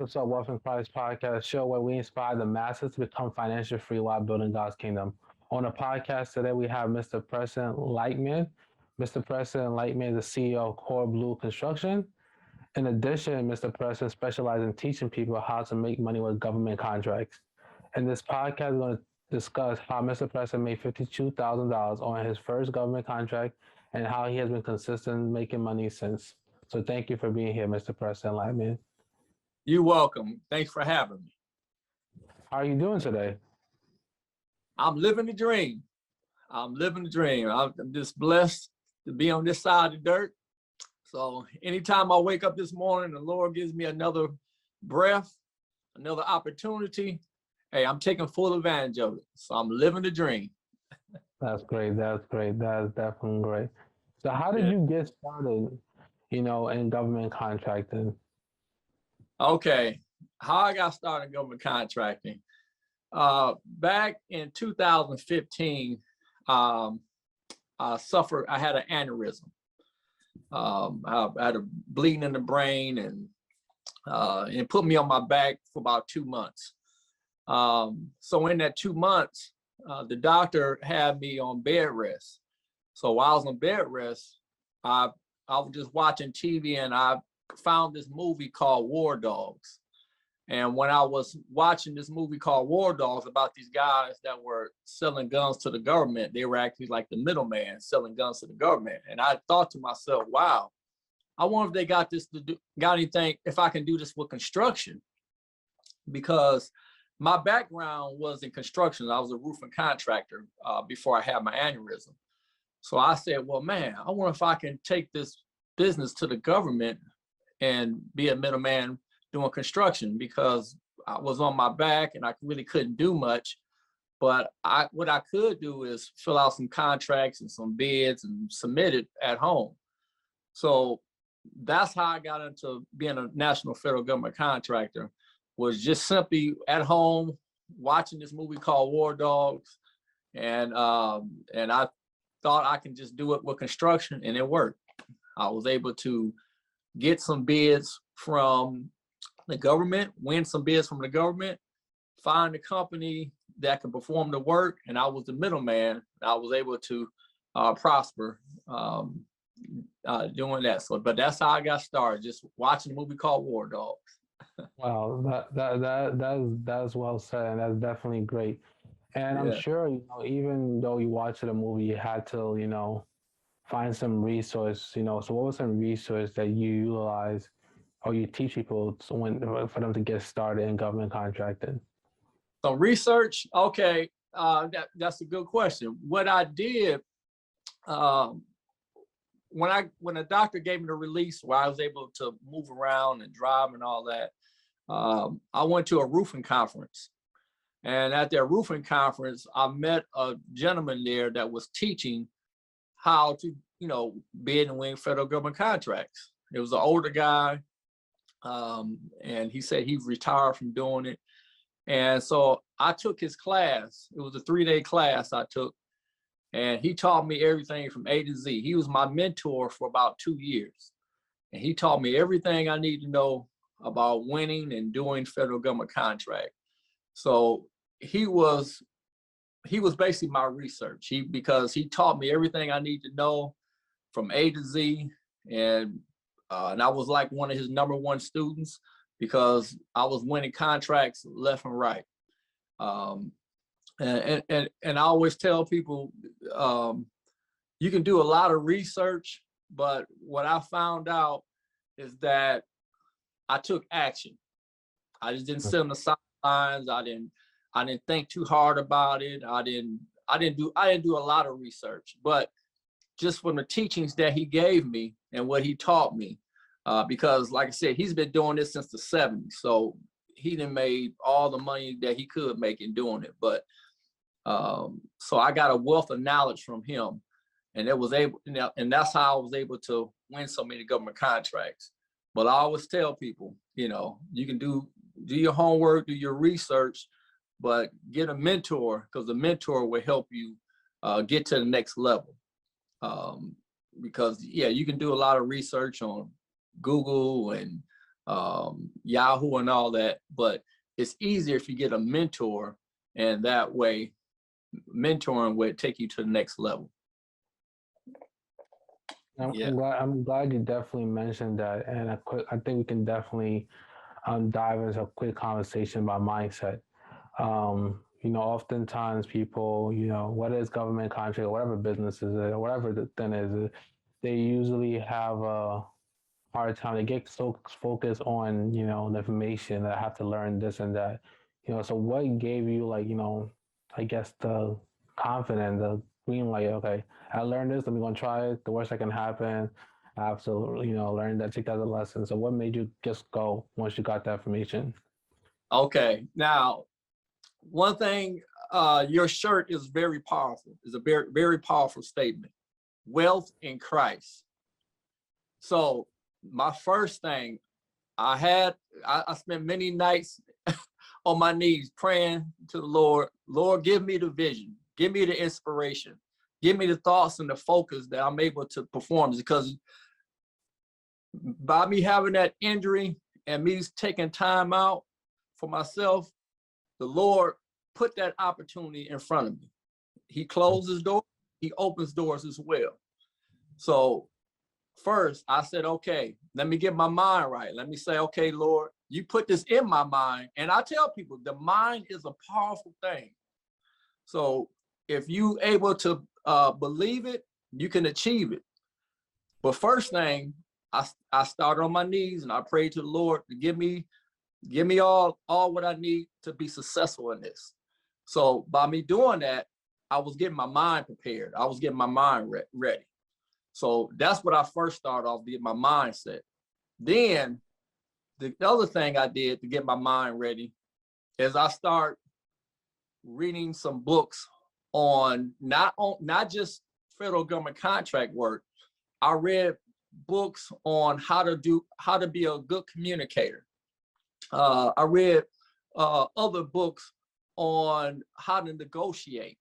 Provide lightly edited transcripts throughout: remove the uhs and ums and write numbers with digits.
episode of Wealth and Christ podcast show where we inspire the masses to become financially free while building God's kingdom. On the podcast today, we have Mr. Preston Latham. Mr. Preston Latham is the CEO of Core Blue Construction. In addition, Mr. Preston specializes in teaching people how to make money with government contracts. In this podcast, we're going to discuss how Mr. Preston made $52,000 on his first government contract and how he has been consistent making money since. So thank you for being here, Mr. Preston Latham. You're welcome. Thanks for having me. How are you doing today? I'm living the dream. I'm just blessed to be on this side of the dirt. So anytime I wake up this morning, the Lord gives me another breath, another opportunity. Hey, I'm taking full advantage of it. So I'm living the dream. That's great. That's definitely great. So how did you get started, in government contracting? Okay. How I got started in government contracting. Back in 2015, I had an aneurysm. I had a bleeding in the brain and it put me on my back for about 2 months. So in that 2 months, the doctor had me on bed rest. So while I was on bed rest, I was just watching TV and I found this movie called War Dogs. And when I was watching this movie called War Dogs about these guys that were selling guns to the government, they were actually like the middleman selling guns to the government. And I thought to myself, wow, I wonder if they got anything, if I can do this with construction. Because my background was in construction. I was a roofing contractor before I had my aneurysm. So I said, well, man, I wonder if I can take this business to the government and be a middleman doing construction, because I was on my back and I really couldn't do much. But what I could do is fill out some contracts and some bids and submit it at home. So that's how I got into being a national federal government contractor, was just simply at home watching this movie called War Dogs. And I thought I can just do it with construction, and it worked. I was able to get some bids from the government, win some bids from the government, find a company that can perform the work, and I was the middleman. I was able to prosper doing that. So, but that's how I got started, just watching a movie called War Dogs. Wow, that's well said, and that's definitely great. And I'm sure, even though you watched the movie, you had to, find some resource, so what was some resource that you utilize or you teach people for them to get started in government contracting? So research, okay, that's a good question. What I did, when a doctor gave me the release where I was able to move around and drive and all that, I went to a roofing conference. And at that roofing conference, I met a gentleman there that was teaching how to, bid and win federal government contracts. It was an older guy, and he said he retired from doing it. And so I took his class. It was a 3-day class I took, and he taught me everything from A to Z. He was my mentor for about 2 years, and he taught me everything I need to know about winning and doing federal government contract. So he was basically my research. Because he taught me everything I need to know from A to Z, and I was like one of his number one students because I was winning contracts left and right. And I always tell people, you can do a lot of research, but what I found out is that I took action. I just didn't sit on the sidelines. I didn't think too hard about it. I didn't do a lot of research, but just from the teachings that he gave me and what he taught me, because like I said, he's been doing this since the 70s. So he done made all the money that he could make in doing it. But so I got a wealth of knowledge from him, and and that's how I was able to win so many government contracts. But I always tell people, you can do your homework, do your research, but get a mentor, because the mentor will help you get to the next level. Because you can do a lot of research on Google and Yahoo and all that, but it's easier if you get a mentor, and that way mentoring would take you to the next level. Yeah. I'm glad you definitely mentioned that, and I think we can definitely dive into a quick conversation about mindset. Oftentimes people, whether it's government contract or whatever business is it or whatever the thing is, they usually have a hard time. They get so focused on, the information that I have to learn this and that. So what gave you I guess the confidence, the green light, okay, I learned this, let me go and try it. The worst that can happen, I have to, learn that, take that as a lesson. So what made you just go once you got that information? Okay. Now, one thing, your shirt is very powerful. It's a very, very powerful statement. Wealth in Christ. So my first thing, I spent many nights on my knees praying to the Lord. Lord, give me the vision, give me the inspiration, give me the thoughts and the focus that I'm able to perform. Because by me having that injury and me taking time out for myself, the Lord put that opportunity in front of me. He closes doors, he opens doors as well. So first I said, okay, let me get my mind right. Let me say, okay, Lord, you put this in my mind. And I tell people the mind is a powerful thing. So if you able to believe it, you can achieve it. But first thing, I started on my knees and I prayed to the Lord to give me all what I need to be successful in this. So by me doing that, I was getting my mind prepared. I was getting my mind ready. So that's what I first started off, to get my mindset. Then the other thing I did to get my mind ready is I start reading some books on not just federal government contract work. I read books on how to be a good communicator. I read other books on how to negotiate.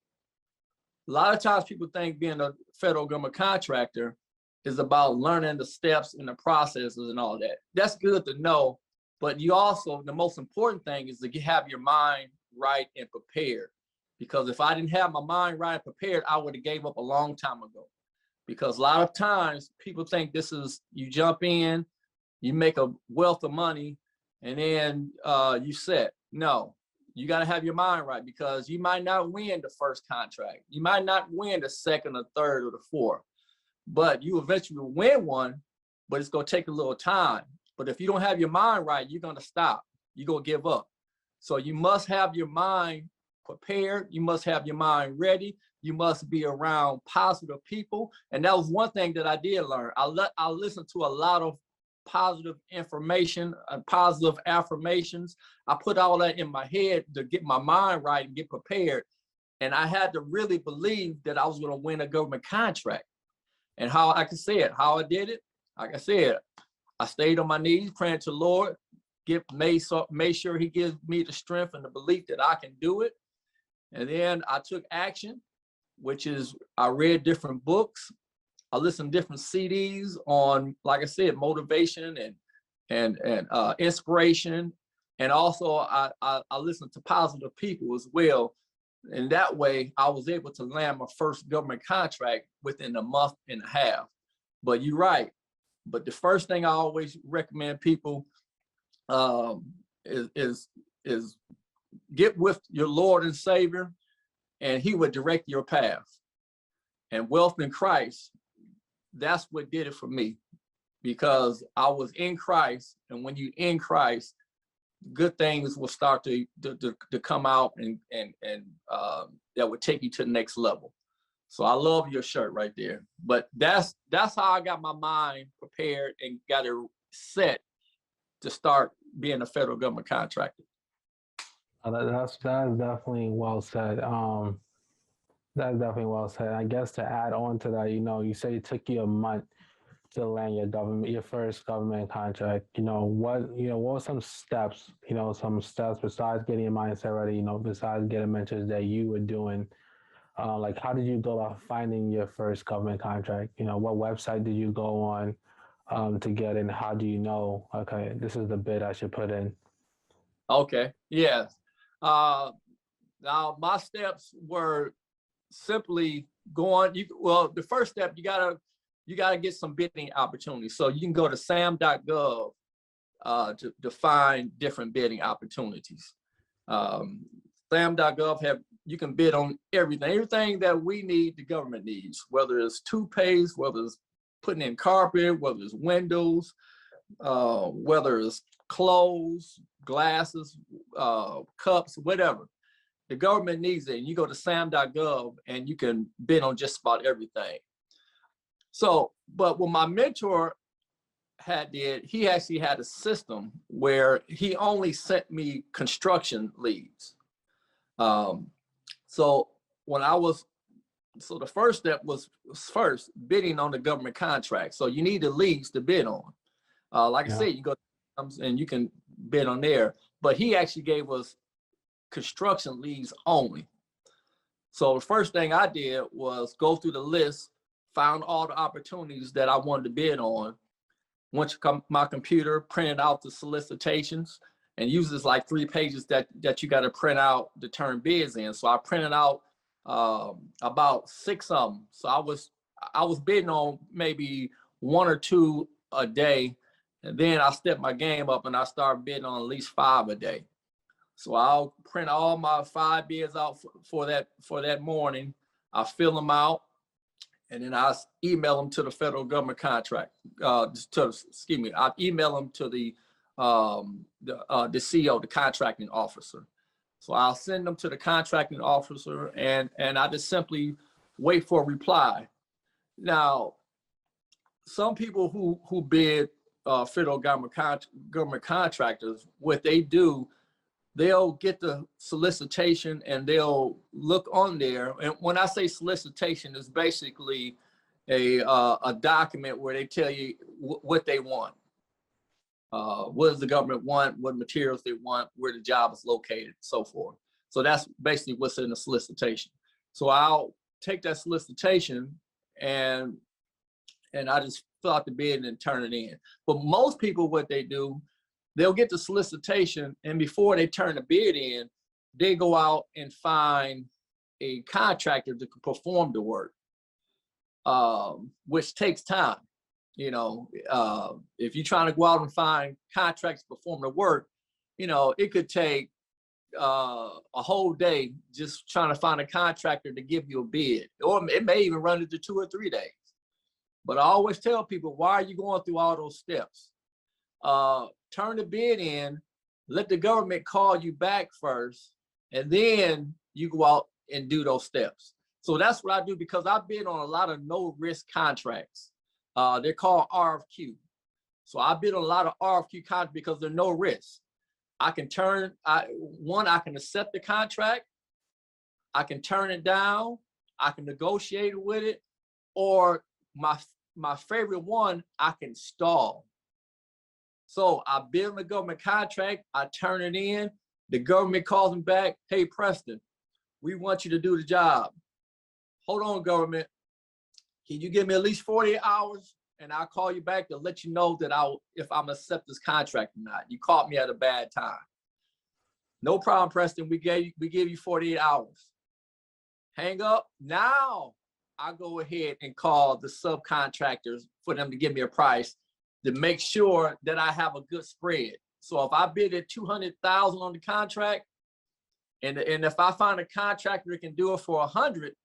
A lot of times people think being a federal government contractor is about learning the steps and the processes and all that. That's good to know, but you also, the most important thing is to have your mind right and prepared. Because if I didn't have my mind right and prepared, I would have gave up a long time ago. Because a lot of times people think this is, you jump in, you make a wealth of money, and then you set. No, you got to have your mind right, because you might not win the first contract. You might not win the second or third or the fourth, but you eventually win one, but it's going to take a little time. But if you don't have your mind right, you're going to stop. You're going to give up. So you must have your mind prepared. You must have your mind ready. You must be around positive people. And that was one thing that I did learn. I listened to a lot of positive information and positive affirmations. I put all that in my head to get my mind right and get prepared. And I had to really believe that I was going to win a government contract. And how I can say it, how I did it, like I said, I stayed on my knees praying to the Lord, made sure he gives me the strength and the belief that I can do it. And then I took action, which is I read different books. I listened to different CDs on, like I said, motivation and inspiration. And also I listened to positive people as well. And that way I was able to land my first government contract within a month and a half. But you're right. But the first thing I always recommend people is get with your Lord and Savior, and he would direct your path. And wealth in Christ, that's what did it for me, because I was in Christ. And when you're in Christ, good things will start to come out and that would take you to the next level. So I love your shirt right there. But that's how I got my mind prepared and got it set to start being a federal government contractor. That's definitely well said. That's definitely well said. I guess to add on to that, you said it took you a month to land your first government contract. What were some steps, besides getting your mindset ready, besides getting mentors that you were doing? Like, how did you go about finding your first government contract? What website did you go on? to get in? How do you know, okay, this is the bid I should put in? Okay, yes. Now my steps were simply going. Well, the first step, you gotta get some bidding opportunities. So you can go to sam.gov to find different bidding opportunities. Um, sam.gov you can bid on everything that we need, the government needs, whether it's toothpaste, whether it's putting in carpet, whether it's windows, whether it's clothes, glasses, cups, whatever. The government needs it. And you go to sam.gov and you can bid on just about everything. So, but what my mentor he actually had a system where he only sent me construction leads. So the first step was first bidding on the government contract. So you need the leads to bid on. Like I said, you go and you can bid on there, but he actually gave us construction leads only. So the first thing I did was go through the list, found all the opportunities that I wanted to bid on, went to my computer, printed out the solicitations, and uses like 3 pages that you got to print out to turn bids in. So I printed out about 6 of them. So I was bidding on maybe 1 or 2 a day, and then I stepped my game up and I started bidding on at least 5 a day. So I'll print all my 5 bids out for that morning. I fill them out, and then I email them to the federal government contract. I email them to the CEO, the contracting officer. So I'll send them to the contracting officer, and I just simply wait for a reply. Now, some people who bid federal government contractors, what they do, they'll get the solicitation and they'll look on there. And when I say solicitation, it's basically a document where they tell you what they want. What does the government want, what materials they want, where the job is located, so forth. So that's basically what's in the solicitation. So I'll take that solicitation and I just fill out the bid and turn it in. But most people, what they do, they'll get the solicitation, and before they turn the bid in, they go out and find a contractor to perform the work, which takes time. If you're trying to go out and find contractors to perform the work, it could take a whole day just trying to find a contractor to give you a bid, or it may even run into 2 or 3 days. But I always tell people, why are you going through all those steps? Turn the bid in, let the government call you back first, and then you go out and do those steps. So that's what I do, because I bid on a lot of no-risk contracts. They're called RFQ. So I bid on a lot of RFQ contracts because they're no risk. I can accept the contract, I can turn it down, I can negotiate with it, or my favorite one, I can stall. So I bid on the government contract, I turn it in, the government calls me back, hey, Preston, we want you to do the job. Hold on, government. Can you give me at least 48 hours? And I'll call you back to let you know that if I'm accept this contract or not. You caught me at a bad time. No problem, Preston. We give you 48 hours. Hang up. Now I go ahead and call the subcontractors for them to give me a price to make sure that I have a good spread. So if I bid at 200,000 on the contract, and if I find a contractor that can do it for 100,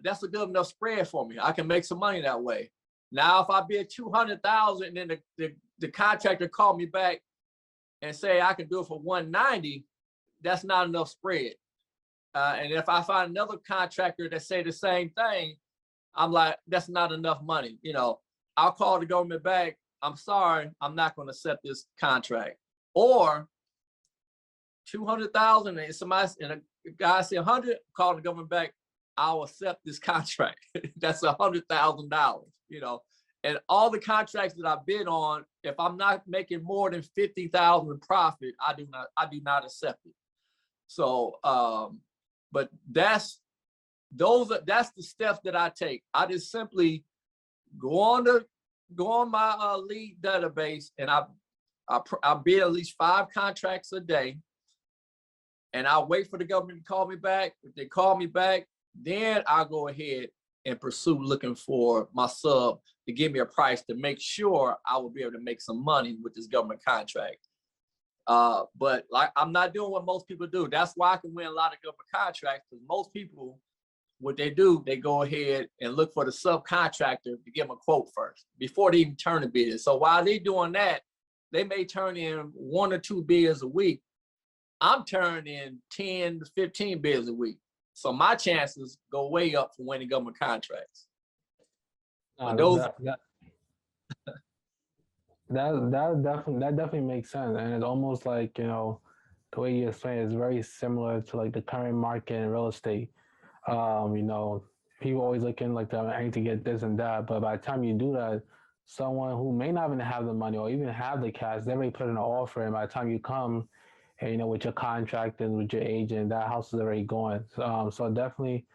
that's a good enough spread for me. I can make some money that way. Now, if I bid 200,000 and then the contractor called me back and say I can do it for 190, that's not enough spread. And if I find another contractor that say the same thing, I'm like, that's not enough money. I'll call the government back. I'm sorry, I'm not going to accept this contract. Or 200,000 and a guy say 100, call the government back. I'll accept this contract. That's $100,000. And all the contracts that I bid on, if I'm not making more than 50,000 in profit, I do not accept it. So, but that's the steps that I take. I just simply go on go on my lead database, and I bid at least 5 contracts a day, and I'll wait for the government to call me back. If they call me back, then I'll go ahead and pursue looking for my sub to give me a price to make sure I will be able to make some money with this government contract. But like, I'm not doing what most people do. That's why I can win a lot of government contracts, because most people, what they do, they go ahead and look for the subcontractor to give them a quote first before they even turn the bid. So while they doing that, they may turn in 1 or 2 bids a week. I'm turning in 10 to 15 bids a week. So my chances go way up for winning government contracts. But those, that definitely makes sense, and it's almost like, you know, the way you explain it is very similar to like the current market in real estate. You know, people always looking like I need to get this and that, but by the time you do that, someone who may not even have the money or even have the cash, they already put in an offer, and by the time you come, and you know, with your contract and with your agent, that house is already going. So definitely,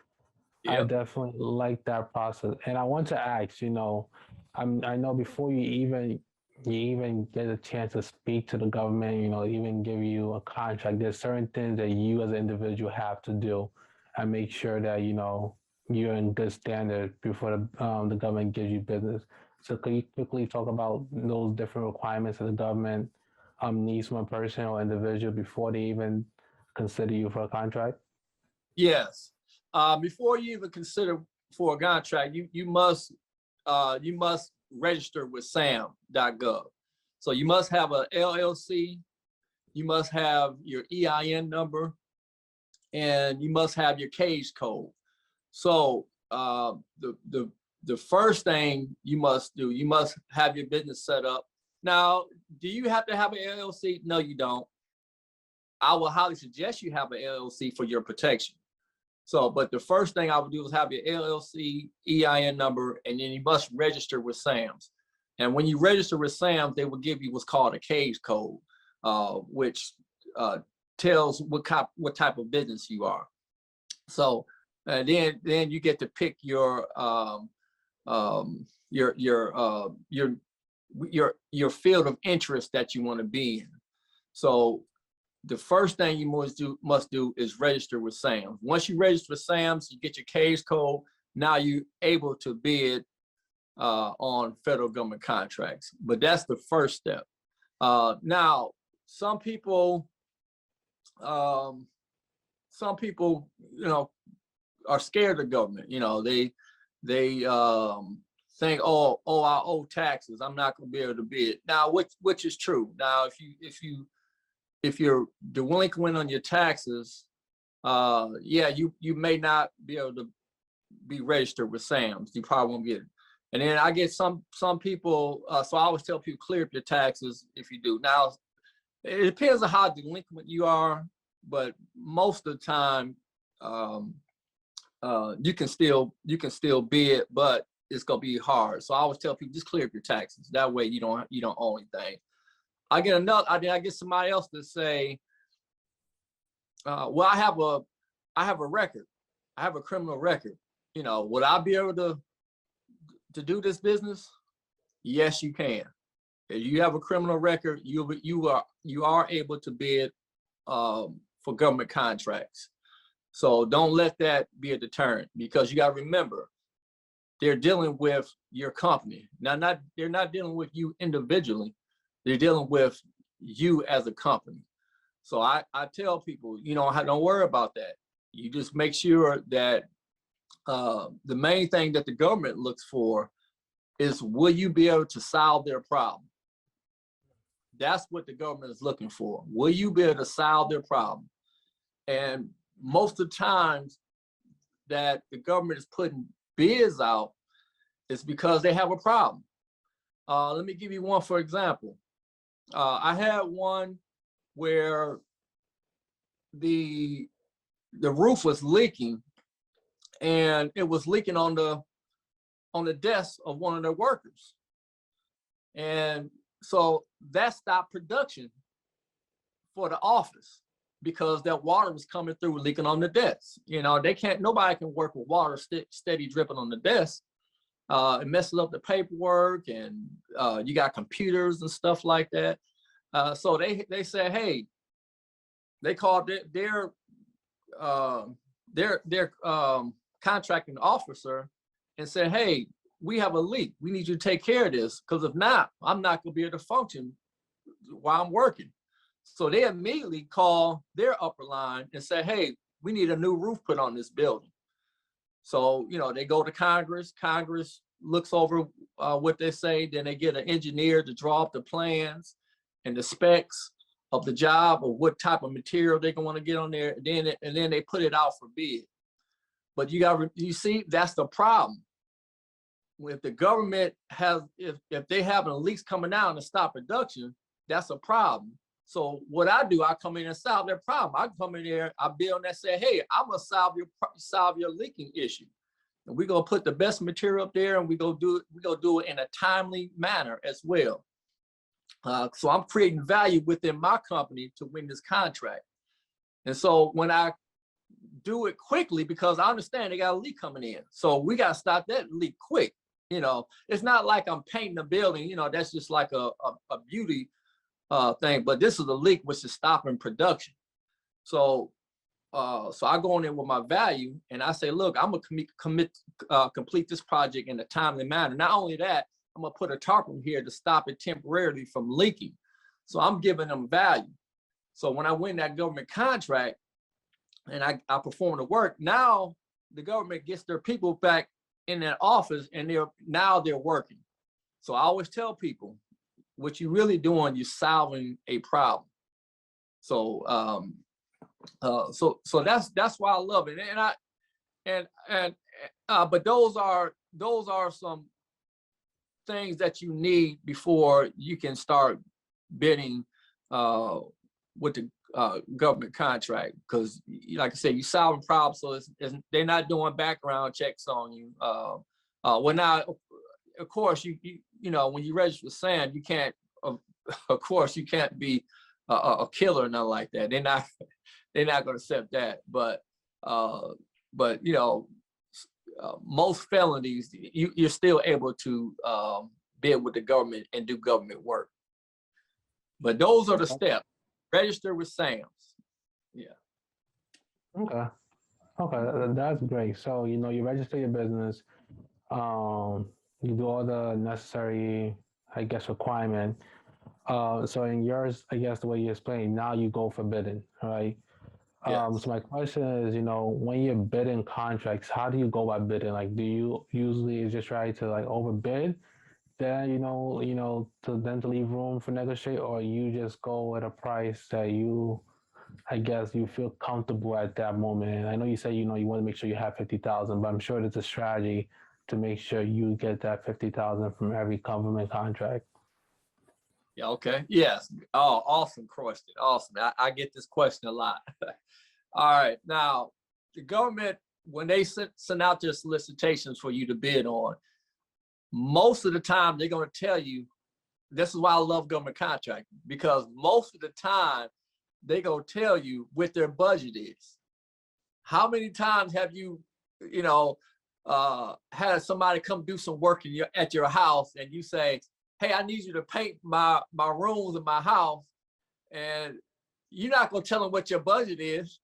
I yep. definitely like that process. And I want to ask, you know, I know before you even get a chance to speak to the government, you know, even give you a contract, there's certain things that you as an individual have to do and make sure that, you know, you're in good standard before the government gives you business. So could you quickly talk about those different requirements that the government needs from a person or individual before they even consider you for a contract? Yes. Before you even consider for a contract, you must register with sam.gov. So you must have a LLC, you must have your EIN number, and you must have your cage code. So the first thing you must do, you must have your business set up. Now, do you have to have an LLC? No, you don't. I will highly suggest you have an LLC for your protection. So, but the first thing I would do is have your LLC, EIN number, and then you must register with SAMS. And when you register with SAMS, they will give you what's called a cage code, which tells what type of business you are. So then you get to pick your field of interest that you want to be in. So the first thing you must do is register with SAMS. Once you register with SAMS, you get your case code. Now you're able to bid on federal government contracts. But that's the first step. Now, some people, you know, are scared of government. You know, they think, oh, I owe taxes, I'm not going to be able to bid. Now, which is true. Now, if you're delinquent on your taxes, yeah, you may not be able to be registered with SAMS. You probably won't get it. And then I get some people, so I always tell people, clear up your taxes if you do. Now, it depends on how delinquent you are, but most of the time, you can still bid, but it's gonna be hard. So I always tell people, just clear up your taxes. That way you don't owe anything. I get somebody else to say, well, I have a record. I have a criminal record. You know, would I be able to do this business? Yes, you can. If you have a criminal record, you are able to bid for government contracts. So don't let that be a deterrent, because you got to remember, they're dealing with your company. Now, they're not dealing with you individually. They're dealing with you as a company. So I tell people, you know, don't worry about that. You just make sure that the main thing that the government looks for is, will you be able to solve their problem? That's what the government is looking for. Will you be able to solve their problem? And most of the times that the government is putting bids out, it's because they have a problem. Let me give you one for example. I had one where the roof was leaking, and it was leaking on the desk of one of their workers. And so that stopped production for the office, because that water was coming through leaking on the desk. You know, nobody can work with water steady dripping on the desk. it messes up the paperwork, and you got computers and stuff like that. So they said, hey, they called their contracting officer and said, hey, we have a leak. We need you to take care of this, because if not, I'm not going to be able to function while I'm working. So they immediately call their upper line and say, hey, we need a new roof put on this building. So, they go to Congress. Congress looks over what they say. Then they get an engineer to draw up the plans and the specs of the job, or what type of material they're going to want to get on there. And then they put it out for bid. But you see, that's the problem. If the government has, if they have leaks coming out and stop production, that's a problem. So what I do, I come in and solve their problem. I come in there, I build and say, hey, I'm gonna solve your leaking issue. And we're gonna put the best material up there, and we go do it in a timely manner as well. So I'm creating value within my company to win this contract. And so when I do it quickly, because I understand they got a leak coming in, so we got to stop that leak quick. It's not like I'm painting a building, that's just like a beauty thing, but this is a leak which is stopping production. So I go in there with my value, and I say, look, I'm gonna complete this project in a timely manner. Not only that, I'm gonna put a tarpaulin here to stop it temporarily from leaking. So I'm giving them value. So when I win that government contract and I perform the work, now the government gets their people back in their office, and they're working. So I always tell people, what you're really doing, you're solving a problem. So so that's why I love it. But those are some things that you need before you can start bidding with the government contract, because like I said, you solving problems. So they're not doing background checks on you. Well, now, of course, you when you register with SAM, you can't, of course, you can't be a killer or nothing like that. They're not going to accept that. But most felonies, you're still able to bid with the government and do government work. But those are the steps. Register with SAMs. Yeah. Okay. That's great. So, you register your business, you do all the necessary, I guess, requirement. So in yours, I guess the way you explained, now you go for bidding, right? Yes. So my question is, when you're bidding contracts, how do you go by bidding? Like, do you usually just try to like overbid, then to leave room for negotiate, or you just go at a price that I guess you feel comfortable at that moment? And I know you say you want to make sure you have 50,000, but I'm sure there's a strategy to make sure you get that 50,000 from every government contract. Yeah. Okay. Yes. Oh, awesome question. Awesome. I get this question a lot. All right. Now, the government, when they send out their solicitations for you to bid on, most of the time they're going to tell you, this is why I love government contracting, because most of the time they're going to tell you what their budget is. How many times have you, had somebody come do some work at your house, and you say, hey, I need you to paint my rooms in my house, and you're not going to tell them what your budget is.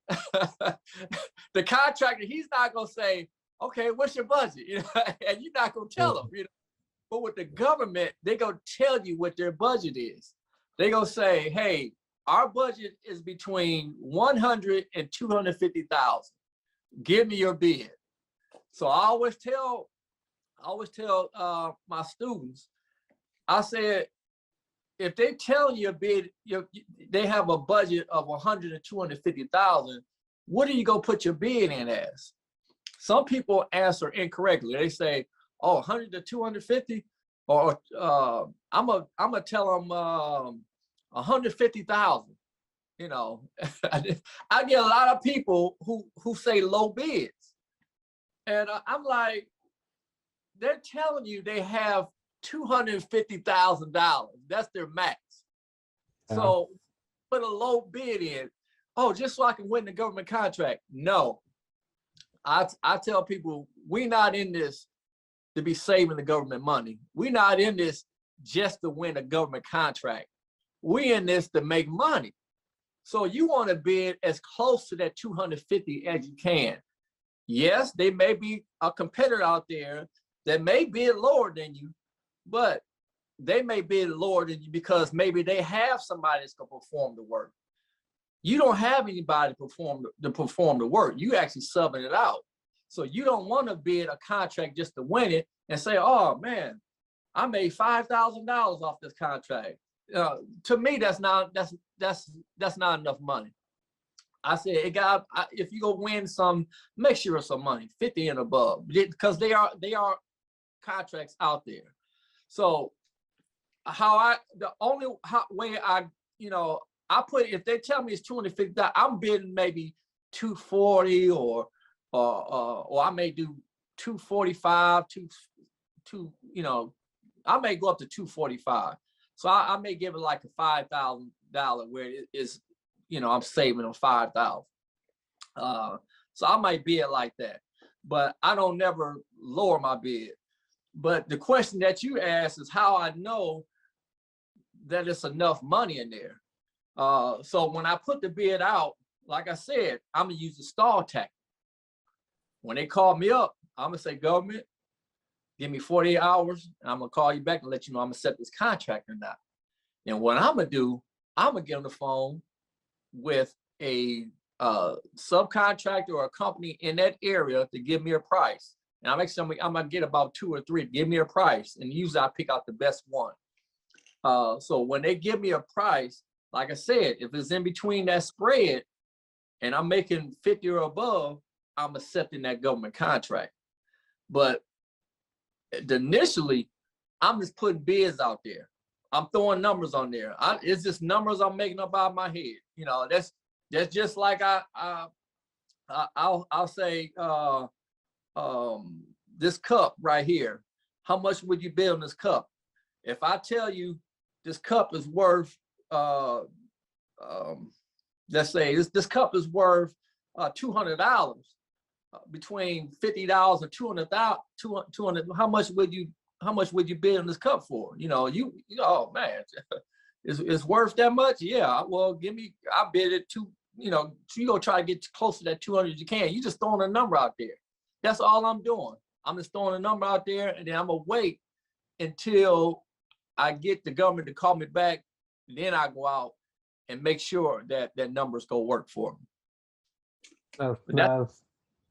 The contractor, he's not going to say, okay, what's your budget? And you're not going to tell them. But with the government, they're going to tell you what their budget is. They're going to say, hey, our budget is between 100 and 250,000. Give me your bid. So I always tell my students, I said, if they tell you a bid, they have a budget of 100 and 250,000, what are you gonna put your bid in as? Some people answer incorrectly. They say, oh, 100 to 250, or I'm gonna tell them 150,000. I get a lot of people who say low bids, and I'm like, they're telling you they have $250,000. That's their max. Yeah. So put a low bid in. Oh, just so I can win the government contract. No, I tell people, we're not in this to be saving the government money. We're not in this just to win a government contract. We're in this to make money. So you want to bid as close to that 250 as you can. Yes, there may be a competitor out there that may bid lower than you, but they may bid lower than you because maybe they have somebody that's going to perform the work. You don't have anybody to perform the work. You actually subbing it out. So you don't want to bid a contract just to win it and say, oh man, I made $5,000 off this contract. To me, that's not enough money. I said, if you go win some, make sure it's some money, 50 and above, because they are contracts out there. So the only way I put, if they tell me it's $250, I'm bidding maybe 240 or I may do 245, I may go up to 245. So I may give it like a $5,000 where it is, I'm saving on $5,000. So I might bid like that, but I don't never lower my bid. But the question that you asked is how I know that it's enough money in there. So when I put the bid out, like I said, I'm gonna use the stall tactic. When they call me up, I'm gonna say, government, give me 48 hours, and I'm gonna call you back and let you know I'm gonna set this contract or not. And what I'm gonna do, I'm gonna get on the phone with a subcontractor or a company in that area to give me a price. And I'm gonna get about 2 or 3 to give me a price, and usually I pick out the best one. So when they give me a price, like I said, if it's in between that spread and I'm making 50 or above, I'm accepting that government contract. But initially, I'm just putting bids out there. I'm throwing numbers on there. It's just numbers I'm making up out of my head. That's just like I'll say, this cup right here. How much would you bid on this cup? If I tell you this cup is worth, let's say this cup is worth $200, between $50 and $200, how much would you bid on this cup for? Oh man, it's worth that much? Yeah, well, I bid it to, you go try to get close to that 200 as you can. You just throwing a number out there. That's all I'm doing. I'm just throwing a number out there, and then I'm gonna wait until I get the government to call me back. Then I go out and make sure that that number's gonna work for me. That's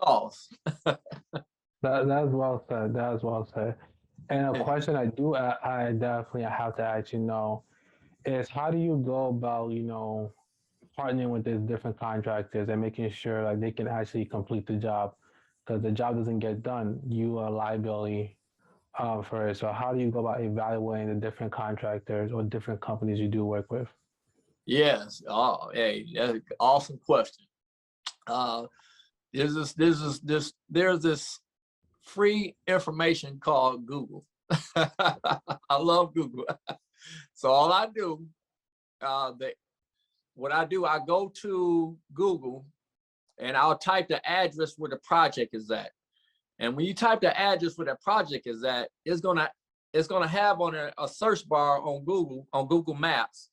False. well said. That's well said. And a question I definitely have to ask is how do you go about, partnering with these different contractors and making sure like they can actually complete the job? Because the job doesn't get done, you are liability for it. So how do you go about evaluating the different contractors or different companies you do work with? Yes. Oh, hey, that's an awesome question. There's this free information called Google. I love Google. So all I do, I go to Google and I'll type the address where the project is at. And when you type the address where the project is at, it's gonna have on a search bar on Google Maps,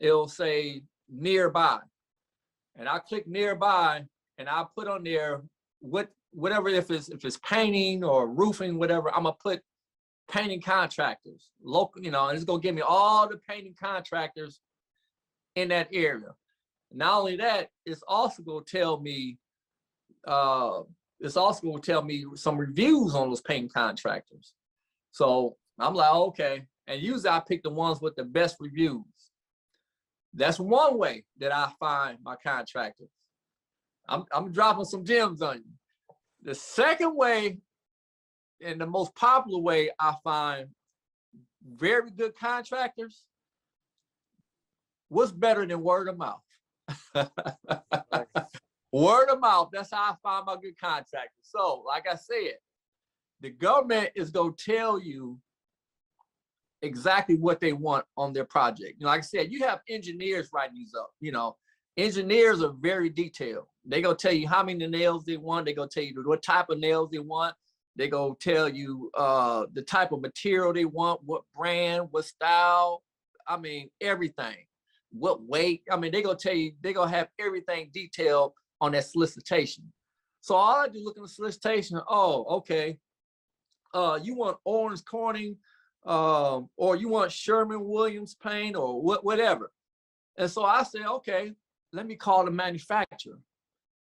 it'll say nearby. And I click nearby and I put on there whatever, if it's painting or roofing, whatever, I'm gonna put painting contractors, local, and it's gonna give me all the painting contractors in that area. Not only that, it's also gonna tell me some reviews on those painting contractors. So I'm like, okay. And usually I pick the ones with the best reviews. That's one way that I find my contractors. I'm dropping some gems on you. The second way, and the most popular way I find very good contractors, what's better than word of mouth? Word of mouth, that's how I find my good contractors. So, like I said, the government is going to tell you exactly what they want on their project. Like I said, you have engineers writing these up. Engineers are very detailed. They're going to tell you how many nails they want. They're going to tell you what type of nails they want. They go tell you the type of material they want, what brand, what style. I mean, everything. What weight. I mean, they gonna tell you, they gonna have everything detailed on that solicitation. So all I do look at the solicitation, oh, okay. You want Owens Corning, or you want Sherman-Williams paint or whatever. And so I said, okay, let me call the manufacturer.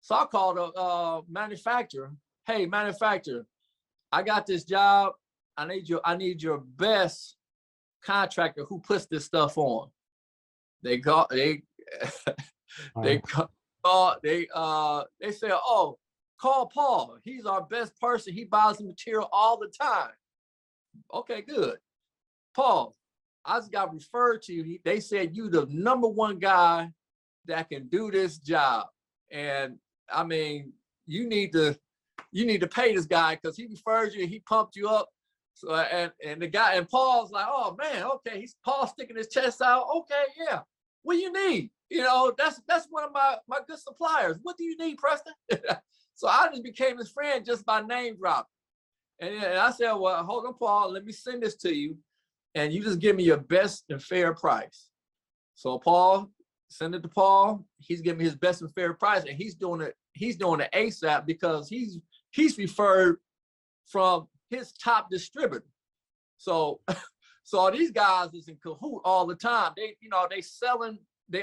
So I called the manufacturer. Hey, manufacturer, I got this job. I need your best contractor who puts this stuff on. They said, oh, call Paul. He's our best person. He buys the material all the time. Okay, good. Paul, I just got referred to you. They said you the #1 guy that can do this job. And I mean, you need to pay this guy because he referred you, he pumped you up. So and the guy, and Paul's like, oh man, okay, he's Paul sticking his chest out. Okay, yeah. What do you need? You know, that's one of my good suppliers. What do you need, Preston? So I just became his friend just by name drop. And I said, well, hold on, Paul, let me send this to you. And you just give me your best and fair price. So Paul, send it to Paul. He's giving me his best and fair price. And he's doing it ASAP because he's referred from his top distributor. So so these guys is in cahoot all the time. They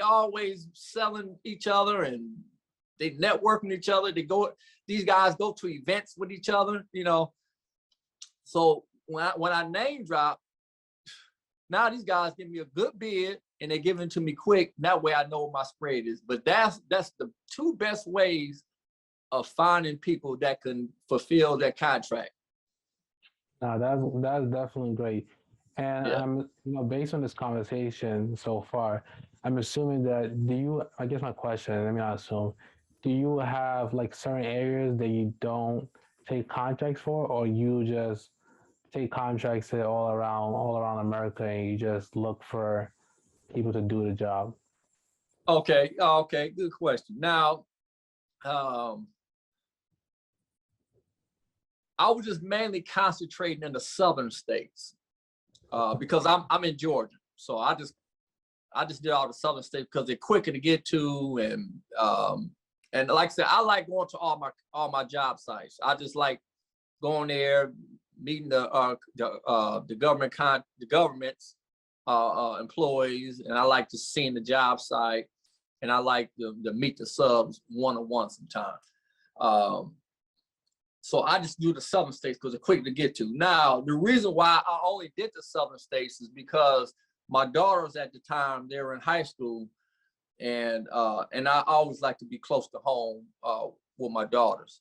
always selling each other and they networking each other. These guys go to events with each other, you know. So when I name drop, now these guys give me a good bid and they give it to me quick. That way I know what my spread is. But that's the 2 best ways of finding people that can fulfill their contract. No, that's definitely great. And Yeah. based on this conversation so far, I'm assuming that I guess my question, let me not assume, do you have like certain areas that you don't take contracts for, or you just take contracts all around America and you just look for people to do the job? Okay, good question. Now, I was just mainly concentrating in the southern states because I'm in Georgia, so I just did all the southern states because they're quicker to get to, and like I said, I like going to all my job sites. I just like going there, meeting the government's employees, and I like to see the job site, and I like to meet the subs one-on-one sometimes. So I just do the southern states because they're quick to get to. Now, the reason why I only did the southern states is because my daughters at the time, they were in high school, and I always like to be close to home with my daughters.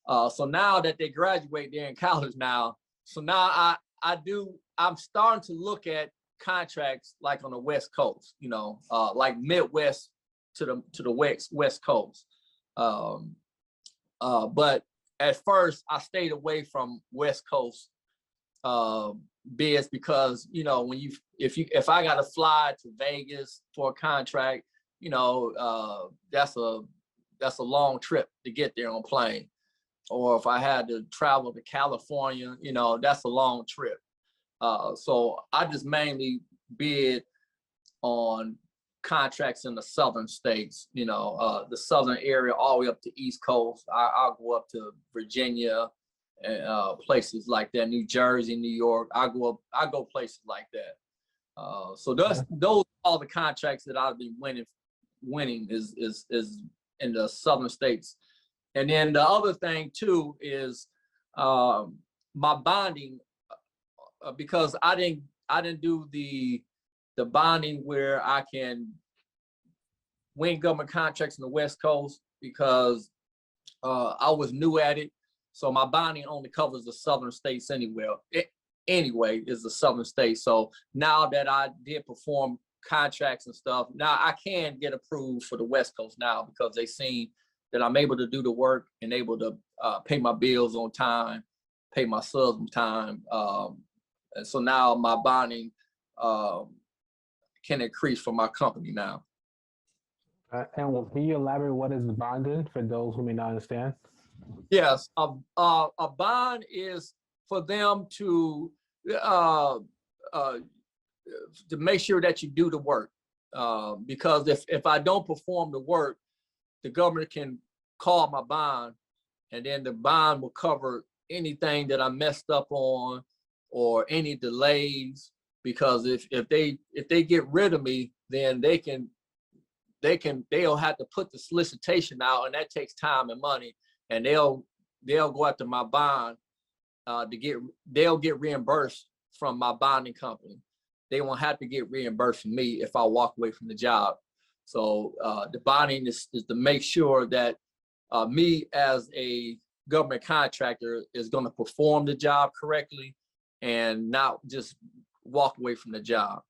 So now that they graduate, they're in college now. So now I'm starting to look at contracts like on the West Coast, like Midwest to the West Coast. But at first I stayed away from West Coast bids because if I got to fly to Vegas for a contract, that's a long trip to get there on plane. Or if I had to travel to California, that's a long trip. So I just mainly bid on contracts in the southern states, the southern area, all the way up to East Coast. I'll go up to Virginia and places like that, New Jersey, New York. I go places like that. So those are all the contracts that I've been winning is in the southern states. And then the other thing too is my bonding, because I didn't do the bonding where I can win government contracts in the West Coast because I was new at it. So my bonding only covers the southern states anyway, is the southern states. So now that I did perform contracts and stuff, now I can get approved for the West Coast now because they seen that I'm able to do the work and able to pay my bills on time, pay my subs on time. And so now my bonding can increase for my company now. And can you elaborate what is bonding for those who may not understand? Yes, a bond is for them uh, uh, to make sure that you do the work. Because if I don't perform the work, the government can call my bond, and then the bond will cover anything that I messed up on or any delays. Because if they get rid of me, then they'll have to put the solicitation out, and that takes time and money, and they'll go after my bond they'll get reimbursed from my bonding company. They won't have to get reimbursed from me if I walk away from the job. So the bonding is to make sure that me as a government contractor is going to perform the job correctly and not just walk away from the job.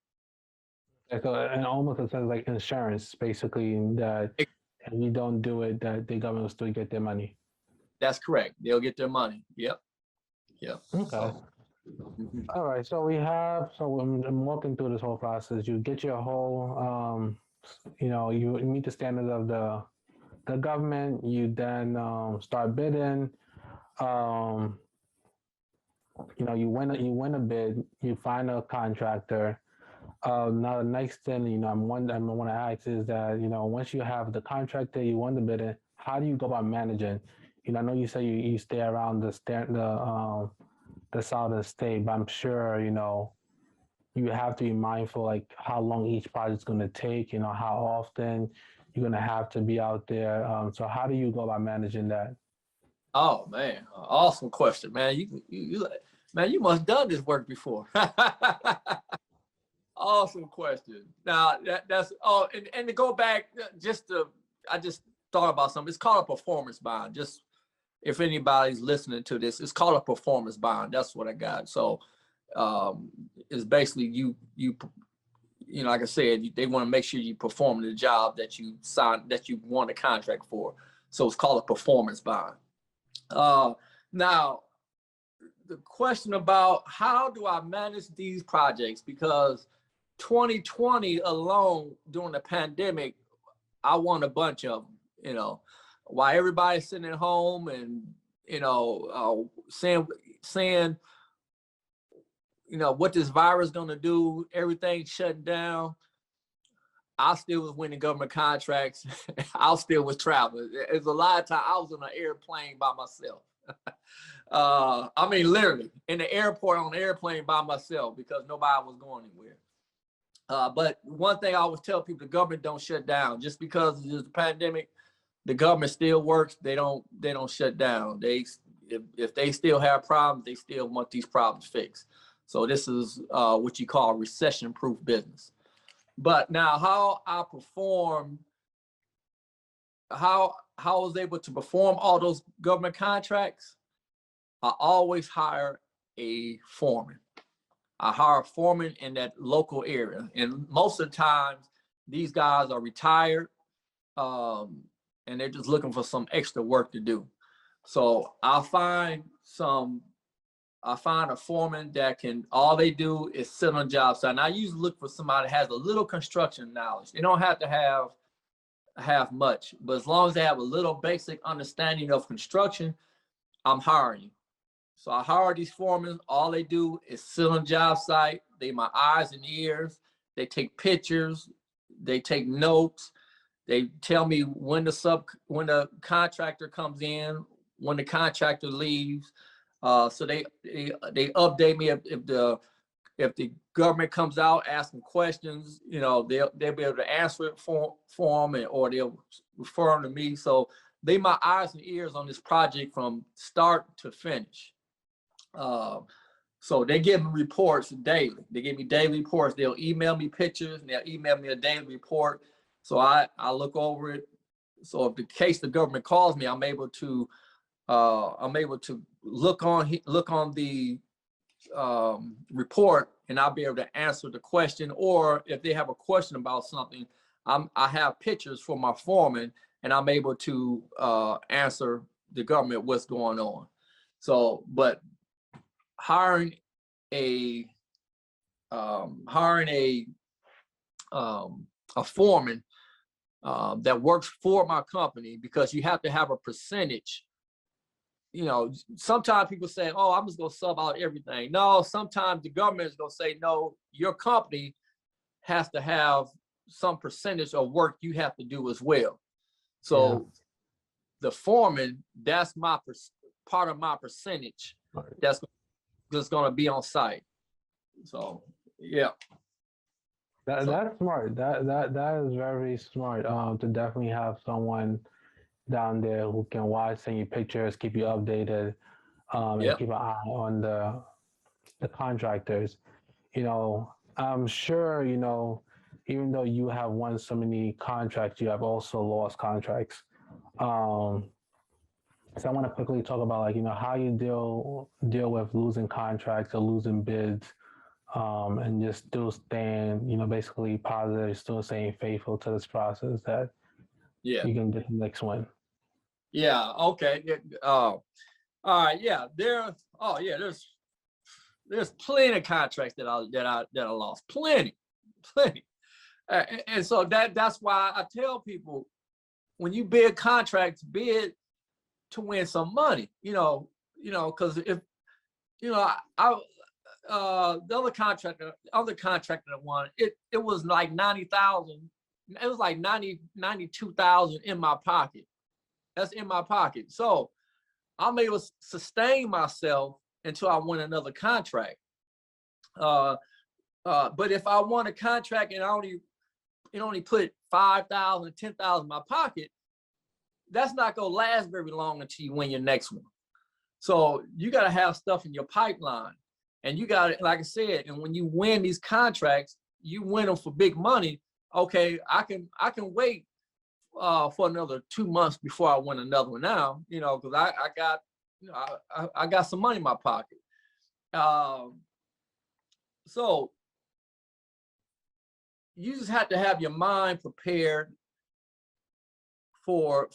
Like and almost a sense like insurance, basically, that if you don't do it, that the government will still get their money. That's correct. They'll get their money. Yep. Yep. Okay. So, All right. So I'm walking through this whole process. You get your whole, you meet the standards of the government. You then start bidding. You win a bid. You find a contractor. Now the next thing, I want to ask is that, once you have the contractor, you won the bidding, how do you go about managing? I know you say you stay around the southern state, but I'm sure, you have to be mindful, like how long each project's going to take, how often you're going to have to be out there. So how do you go about managing that? oh man, awesome question, man. You must have done this work before. Awesome question. Now that's and to go back, I just thought about something. It's called a performance bond. Just if anybody's listening to this, it's called a performance bond. That's what I got. So it's basically you like I said, they want to make sure you perform the job that you signed, that you won a contract for. So it's called a performance bond. Now the question about how do I manage these projects, because 2020 alone during the pandemic, I won a bunch of them, while everybody's sitting at home and, saying, what this virus is going to do, everything shut down. I still was winning government contracts. I still was traveling. There's a lot of time I was on an airplane by myself. I mean, literally in the airport on the airplane by myself because nobody was going anywhere. But one thing I always tell people, the government don't shut down. Just because there's a pandemic, the government still works. They don't shut down. If they still have problems, they still want these problems fixed. So this is what you call recession-proof business. But now how I was able to perform all those government contracts, I always hire a foreman. I hire a foreman in that local area. And most of the times, these guys are retired and they're just looking for some extra work to do. So I find a foreman that all they do is sit on a job site. And I usually look for somebody that has a little construction knowledge. They don't have to have much, but as long as they have a little basic understanding of construction, I'm hiring you. So I hire these foremen. All they do is sit on a job site. They my eyes and ears. They take pictures. They take notes. They tell me when the contractor comes in, when the contractor leaves. So they update me if the government comes out asking questions. They'll be able to answer it for them, or they'll refer them to me. So they my eyes and ears on this project from start to finish. So they give me reports daily. They give me daily reports. They'll email me pictures and they'll email me a daily report. So I look over it. So if the case the government calls me, I'm able to look on the report, and I'll be able to answer the question. Or if they have a question about something, I have pictures for my foreman, and I'm able to answer the government what's going on. So, but hiring a foreman that works for my company, because you have to have a percentage sometimes people say, oh, I'm just going to sub out everything. No, sometimes the government is going to say, no, your company has to have some percentage of work you have to do as well. So the foreman, that's part of my percentage that's going to be on site. So, yeah. That's smart. That is very smart. To definitely have someone down there who can watch, send you pictures, keep you updated, and keep an eye on the contractors. I'm sure, even though you have won so many contracts, you have also lost contracts. So I want to quickly talk about, like, how you deal with losing contracts or losing bids, and just still staying, basically positive, still staying faithful to this process that you can get the next one. Yeah. Okay. All right. Yeah. There's plenty of contracts that I lost. Plenty. And so that's why I tell people, when you bid contracts, bid to win some money. Because if the other contractor that won, it was like 90,000. It was like 92,000 in my pocket. That's in my pocket. So I'm able to sustain myself until I win another contract. But if I won a contract and I only put 5,000, 10,000 in my pocket, that's not gonna last very long until you win your next one. So you gotta have stuff in your pipeline, and you got, like I said, and when you win these contracts, you win them for big money. Okay, I can wait for another 2 months before I win another one now, because I got some money in my pocket. So you just have to have your mind prepared for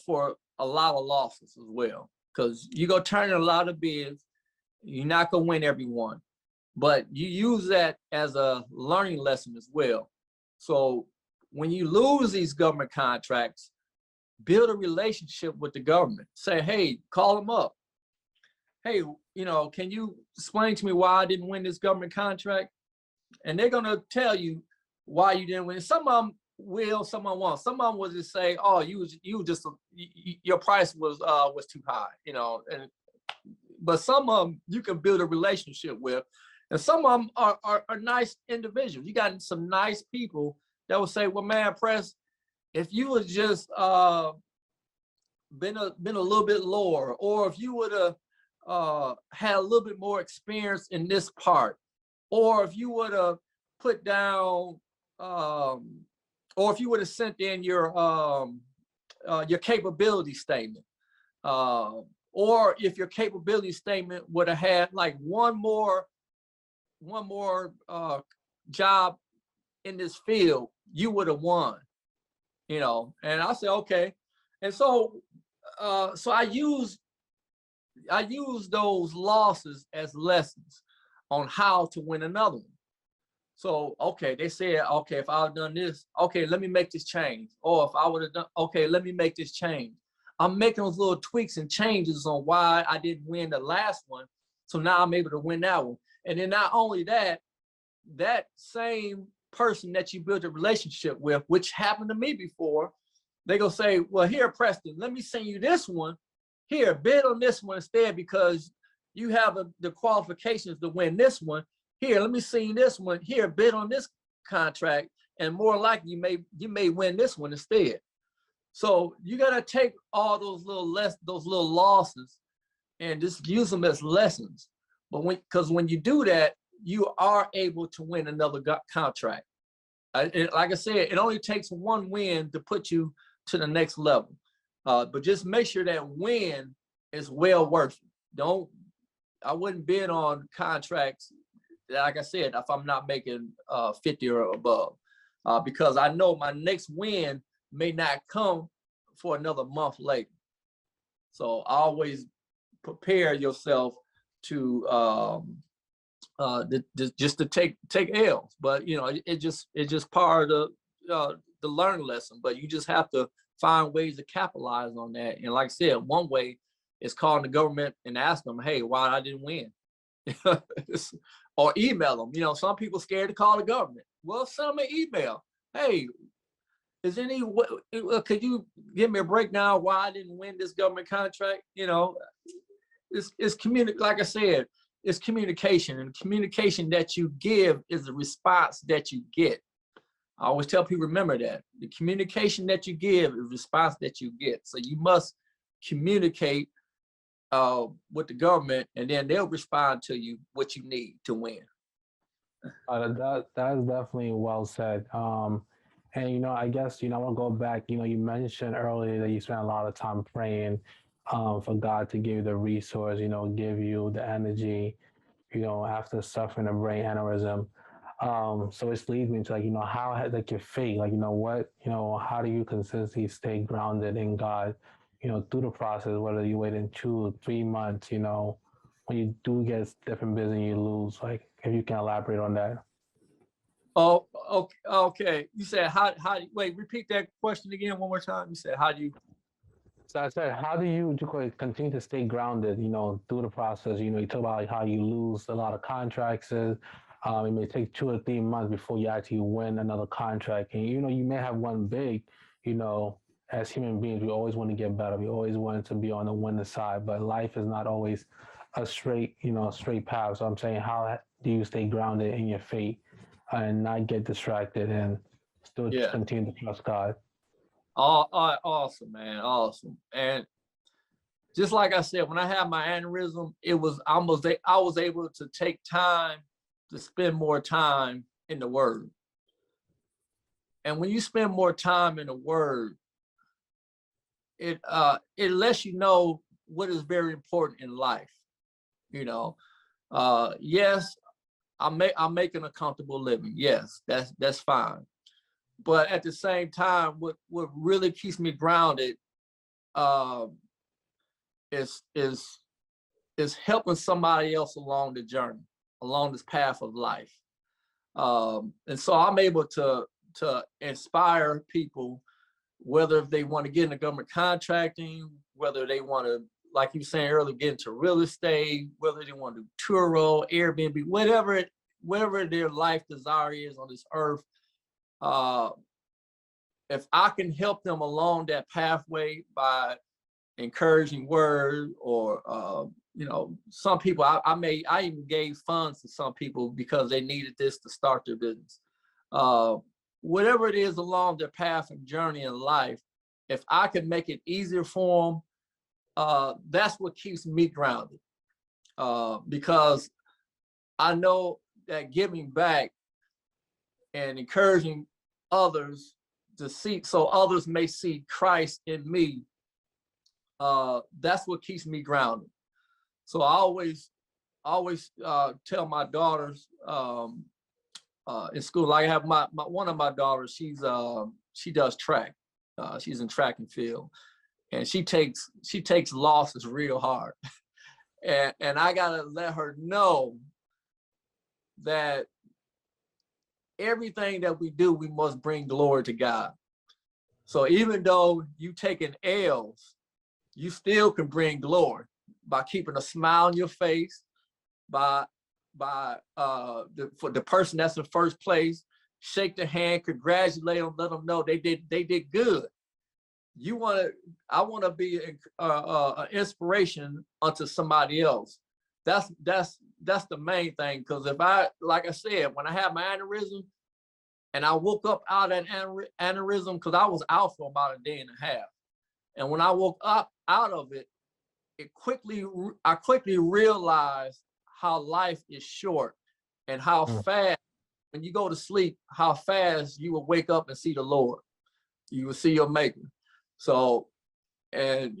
a lot of losses as well, because you're gonna turn in a lot of bids. You're not gonna win every one, but you use that as a learning lesson as well. So when you lose these government contracts, build a relationship with the government. Say, hey, call them up. Hey, can you explain to me why I didn't win this government contract? And they're gonna tell you why you didn't win. Some of them will, some of them won't. Some of them will just say, oh, your price was too high, but some of them you can build a relationship with, and some of them are nice individuals. You got some nice people that will say, well, man, Press, if you would just been a little bit lower, or if you would have had a little bit more experience in this part, or if you would have put down or if you would have sent in your capability statement, or if your capability statement would have had like one more job in this field, you would have won. And I said, okay. And so I use those losses as lessons on how to win another one. So, okay, they said, okay, if I had done this, okay, let me make this change. Or if I would have done, okay, let me make this change. I'm making those little tweaks and changes on why I didn't win the last one. So now I'm able to win that one. And then not only that, that same person that you built a relationship with, which happened to me before, they go say, well, here, Preston, let me send you this one. Here, bid on this one instead, because you have the qualifications to win this one. Here, let me see this one. Here, bid on this contract, and more likely you may win this one instead. So you gotta take all those little losses and just use them as lessons. But because when you do that, you are able to win another contract. Like I said, it only takes one win to put you to the next level. But just make sure that win is well worth it. I wouldn't bid on contracts, like I said, if I'm not making 50 or above, because I know my next win may not come for another month later. So always prepare yourself to just to take L's. But it's just part of the learning lesson. But you just have to find ways to capitalize on that. And like I said, one way is calling the government and asking them, hey, why I didn't win? Or email them. You know, some people scared to call the government. Well, send them an email. Hey, is any, could you give me a breakdown why I didn't win this government contract? You know, it's like I said, it's communication, and communication that you give is the response that you get. I always tell people, remember that the communication that you give is the response that you get. So you must communicate with the government, and then they'll respond to you what you need to win. That is definitely well said. And you know, I guess, you know, I want to go back. You know, you mentioned earlier that you spent a lot of time praying for God to give you the resource, you know, give you the energy, you know, after suffering a brain aneurysm. So it leads me to, like, you know, how has, like, your faith, like, you know, what, you know, how do you consistently stay grounded in God, you know, through the process, whether you wait in 2 or 3 months, you know, when you do get different business you lose, like, if you can elaborate on that. Oh, okay. You said how wait, repeat that question again one more time. You said how do you? So I said, how do you continue to stay grounded, you know, through the process? You know, you talk about like how you lose a lot of contracts. It may take 2 or 3 months before you actually win another contract. And, you know, you may have won big, you know, as human beings, we always want to get better. We always want to be on the winning side, but life is not always a straight, you know, straight path. So I'm saying, how do you stay grounded in your faith and not get distracted and still Yeah. continue to trust God? Awesome, man. Awesome. And just like I said, when I had my aneurysm, it was almost, I was able to take time to spend more time in the Word. And when you spend more time in the Word, it lets you know what is very important in life. You know, yes, I'm making a comfortable living. Yes, that's fine. But at the same time, what really keeps me grounded is helping somebody else along the journey, along this path of life. And so I'm able to inspire people, whether if they want to get into government contracting, whether they want to, like you were saying earlier, get into real estate, whether they want to do Turo, Airbnb, whatever their life desire is on this earth. If I can help them along that pathway by encouraging word, or you know, some people I even gave funds to some people because they needed this to start their business. Whatever it is along their path and journey in life, if I can make it easier for them, that's what keeps me grounded. Because I know that giving back and encouraging others to see, so others may see Christ in me, that's what keeps me grounded. So I always tell my daughters in school, like I have my one of my daughters, she does track. She's in track and field, and she takes losses real hard. And I gotta let her know that everything that we do, we must bring glory to God. So even though you taking L's, you still can bring glory by keeping a smile on your face, by for the person that's in first place, shake their hand, congratulate them, let them know they did good. I want to be an inspiration unto somebody else. That's the main thing. Because if like I said, when I had my aneurysm and I woke up out of that aneurysm, because I was out for about a day and a half, and when I woke up out of it, I quickly realized how life is short, and how fast, when you go to sleep, how fast you will wake up and see the Lord. You will see your Maker. So, and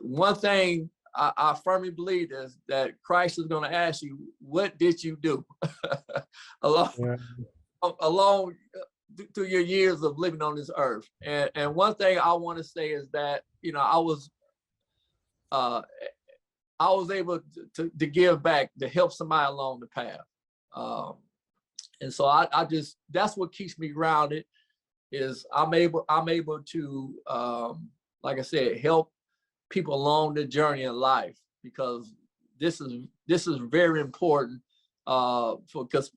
one thing I firmly believe is that Christ is going to ask you, what did you do along through your years of living on this earth? And one thing I want to say is that, you know, I was able to give back, to help somebody along the path. And so I just, that's what keeps me grounded, is I'm able to, like I said, help people along the journey in life, because this is very important because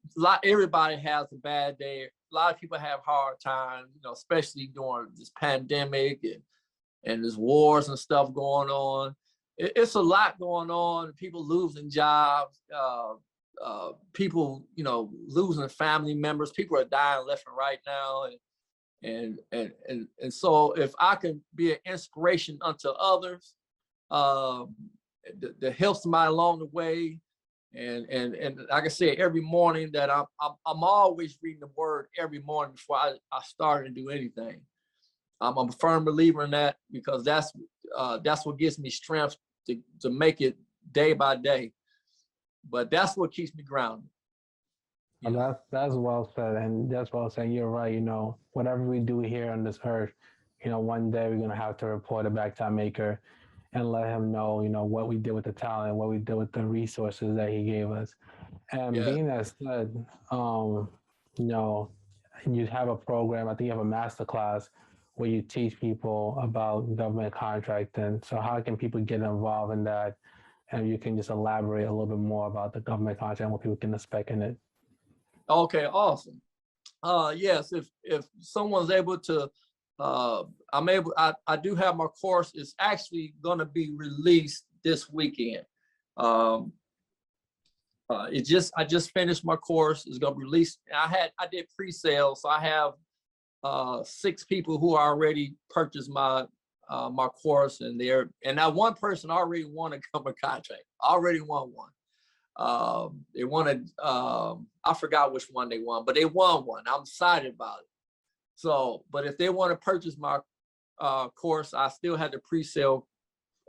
everybody has a bad day. A lot of people have hard times, especially during this pandemic and there's wars and stuff going on. It's a lot going on. People losing jobs, people, losing family members. People are dying left and right now. And so if I can be an inspiration unto others, to help somebody along the way, and like I said, every morning that I'm always reading the word every morning before I start to do anything. I'm a firm believer in that, because that's what gives me strength to make it day by day. But that's what keeps me grounded. And that's well said, and that's well said. You're right. Whatever we do here on this earth, one day we're gonna have to report it back to our Maker, and let him know, what we did with the talent, what we did with the resources that he gave us. And being that said, you have a program. I think you have a master class where you teach people about government contracting. So how can people get involved in that? And you can just elaborate a little bit more about the government contract and what people can expect in it. Okay, awesome. Yes, if someone's able to, I do have my course. It's actually going to be released this weekend. I just finished my course. It's going to be released. I did pre-sale, so I have 6 people who already purchased my course, and that one person already won a government contract. Already won one. They wanted, I forgot which one they won, but they won one. I'm excited about it. So, but if they want to purchase my course, I still had the pre-sale.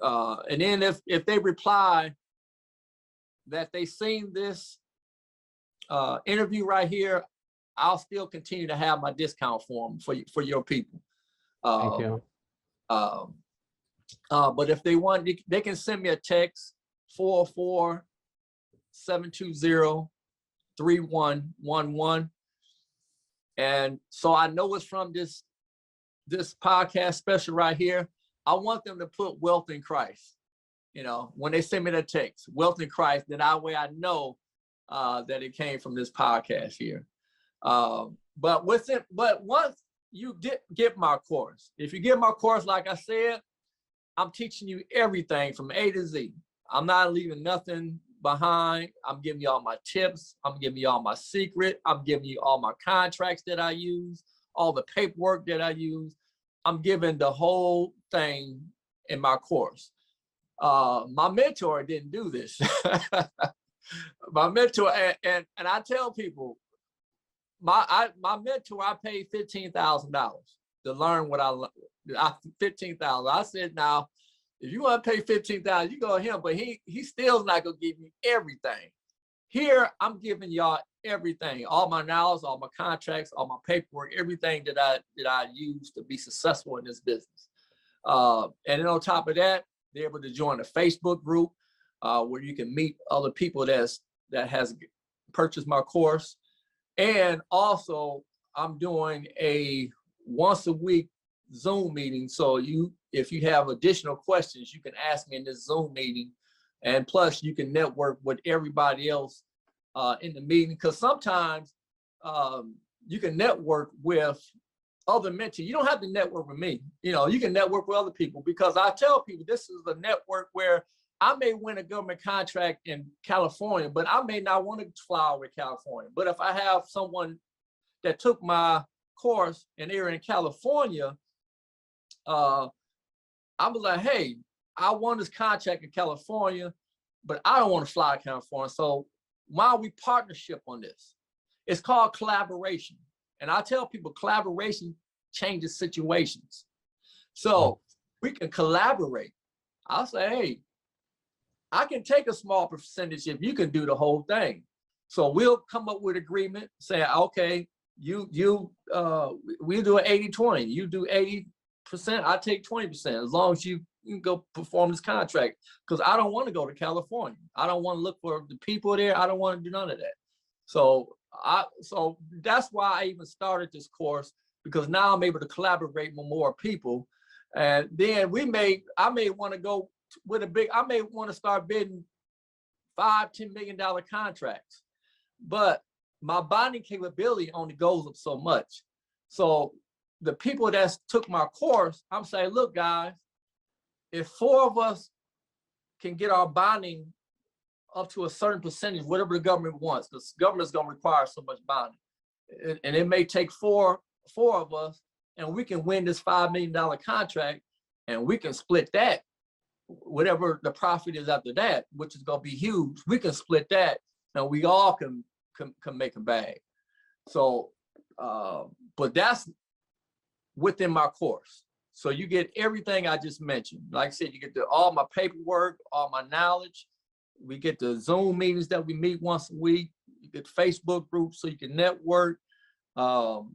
And then if they reply that they seen this interview right here, I'll still continue to have my discount form for your people. Thank you. But if they want, they can send me a text, 404-720-3111. And so I know it's from this podcast special right here. I want them to put wealth in Christ. When they send me the text, wealth in Christ, then that way I know that it came from this podcast here. But once you get my course, if you get my course, like I said, I'm teaching you everything from A to Z. I'm not leaving nothing behind. I'm giving you all my tips. I'm giving you all my secret. I'm giving you all my contracts that I use, all the paperwork that I use. I'm giving the whole thing in my course. My mentor didn't do this. My mentor, and I tell people, my mentor, I paid $15,000 to learn what I $15,000. I said, now, if you want to pay $15,000, you go to him, but he still's not gonna give me everything. Here, I'm giving y'all everything, all my knowledge, all my contracts, all my paperwork, everything that I use to be successful in this business. And then on top of that, they're able to join a Facebook group where you can meet other people that has purchased my course. And also, I'm doing a once a week Zoom meeting. So if you have additional questions, you can ask me in this Zoom meeting. And plus, you can network with everybody else in the meeting. Because sometimes you can network with other mentors. You don't have to network with me. You can network with other people, because I tell people this is a network where I may win a government contract in California, but I may not want to fly over to California. But if I have someone that took my course and they're in California, I'm like, hey, I won this contract in California, but I don't want to fly to California. So why don't we partnership on this? It's called collaboration. And I tell people collaboration changes situations. So we can collaborate. I'll say, hey, I can take a small percentage if you can do the whole thing. So we'll come up with agreement, say, okay, we'll do an 80-20. You do 80%, I take 20%, as long as you can go perform this contract. Because I don't want to go to California. I don't want to look for the people there. I don't want to do none of that. So that's why I even started this course, because now I'm able to collaborate with more people. And then I may want to go with I may want to start bidding $5-10 million contracts, but my bonding capability only goes up so much. So the people that took my course, I'm saying, look, guys, if 4 of us can get our bonding up to a certain percentage, whatever the government wants, because the government's going to require so much bonding, and it may take four of us, and we can win this $5 million contract, and we can split that, whatever the profit is after that, which is going to be huge. We can split that, and we all can make a bag. So, but that's within my course. So you get everything I just mentioned. Like I said, you get all my paperwork, all my knowledge. We get the Zoom meetings that we meet once a week. You get Facebook groups so you can network. So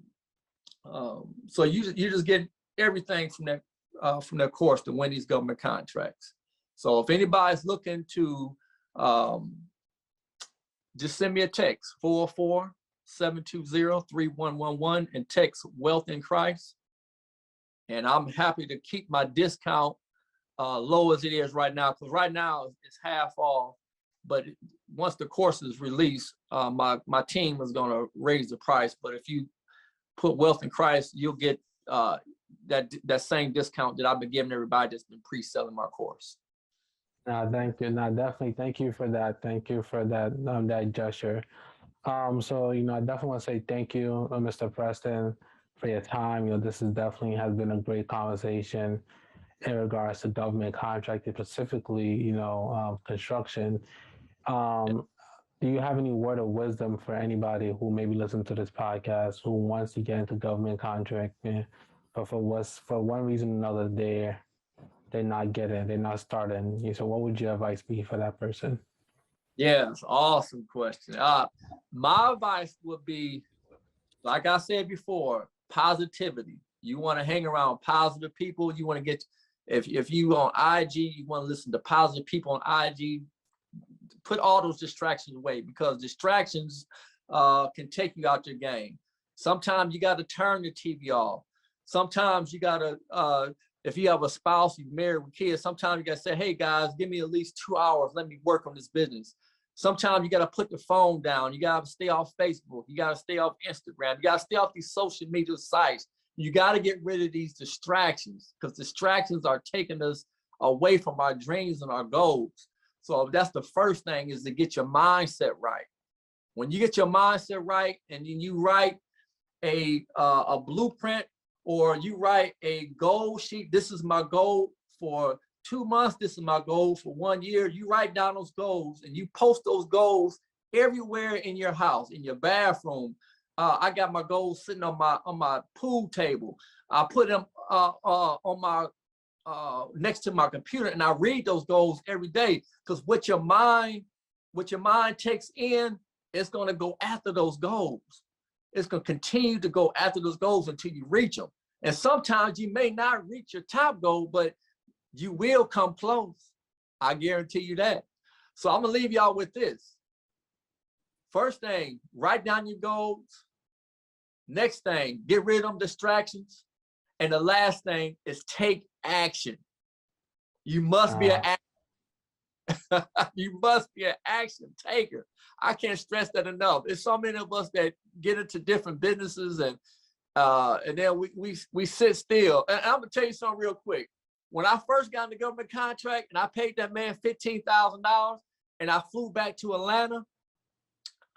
you just get everything from that course to win these government contracts. So if anybody's looking to, just send me a text, 404-720-3111, and text Wealth in Christ. And I'm happy to keep my discount low as it is right now, because right now it's half off. But once the course is released, my team is going to raise the price. But if you put Wealth in Christ, you'll get that same discount that I've been giving everybody that's been pre-selling my course. No, thank you. No, definitely. Thank you for that. Thank you for that gesture. So, I definitely want to say thank you, Mr. Preston, for your time. This is definitely has been a great conversation in regards to government contracting, specifically, construction. Do you have any word of wisdom for anybody who maybe listens to this podcast who wants to get into government contracting, but for one reason or another they're not starting? So what would your advice be for that person? Yes, awesome question. My advice would be, like I said before, positivity. You want to hang around positive people. You want to get, if you on IG, you want to listen to positive people on IG. Put all those distractions away, because distractions can take you out your game. Sometimes you got to turn the TV off. Sometimes you got to, if you have a spouse, you're married with kids, sometimes you got to say, hey guys, give me at least 2 hours. Let me work on this business. Sometimes you got to put the phone down. You got to stay off Facebook. You got to stay off Instagram. You got to stay off these social media sites. You got to get rid of these distractions, because distractions are taking us away from our dreams and our goals. So that's the first thing, is to get your mindset right. When you get your mindset right, and then you write a blueprint, or you write a goal sheet. This is my goal for 2 months. This is my goal for 1 year. You write down those goals, and you post those goals everywhere in your house, in your bathroom. I got my goals sitting on my pool table. I put them on my next to my computer, and I read those goals every day, because what your mind takes in, it's going to go after those goals. It's going to continue to go after those goals until you reach them. And sometimes you may not reach your top goal, but you will come close. I guarantee you that. So I'm going to leave y'all with this. First thing, write down your goals. Next thing, get rid of them distractions. And the last thing is take action. You must be you must be an action taker. I can't stress that enough. There's so many of us that get into different businesses, and then we sit still. And I'm gonna tell you something real quick. When I first got in the government contract and I paid that man $15,000 and I flew back to Atlanta,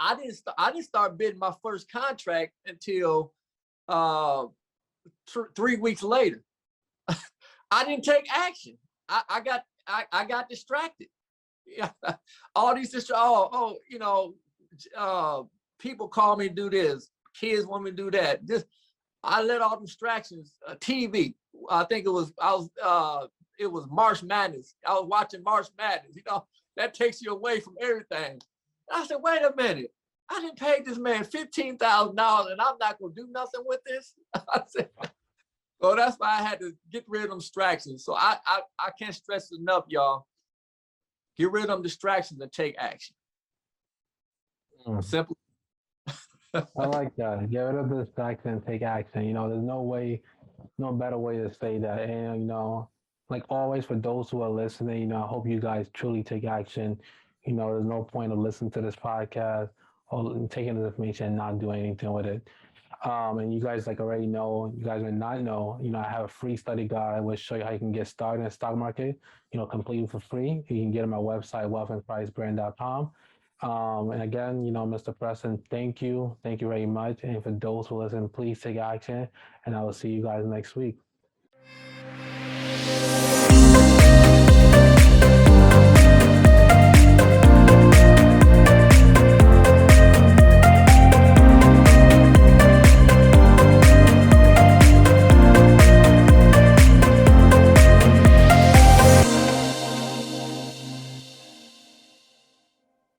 I didn't start bidding my first contract until 3 weeks later. I didn't take action. I got distracted. Yeah, all these people call me to do this. Kids want me to do that. I let all distractions. TV. I think it was March Madness. I was watching March Madness. That takes you away from everything. I said, wait a minute. I didn't pay this man $15,000, and I'm not gonna do nothing with this. I said, so that's why I had to get rid of them distractions. So I can't stress it enough, y'all. Get rid of them distractions and take action. Simple. I like that. Get rid of the distractions and take action. There's no way no better way to say that. And, like always, for those who are listening, I hope you guys truly take action. There's no point of listening to this podcast or taking this information and not doing anything with it. And you guys like already know, you guys may not know, I have a free study guide which show you how you can get started in the stock market, completely for free. You can get it on my website, wealthandpricebrand.com. And again, Mr. Preston, thank you. Thank you very much. And for those who listen, please take action. And I will see you guys next week.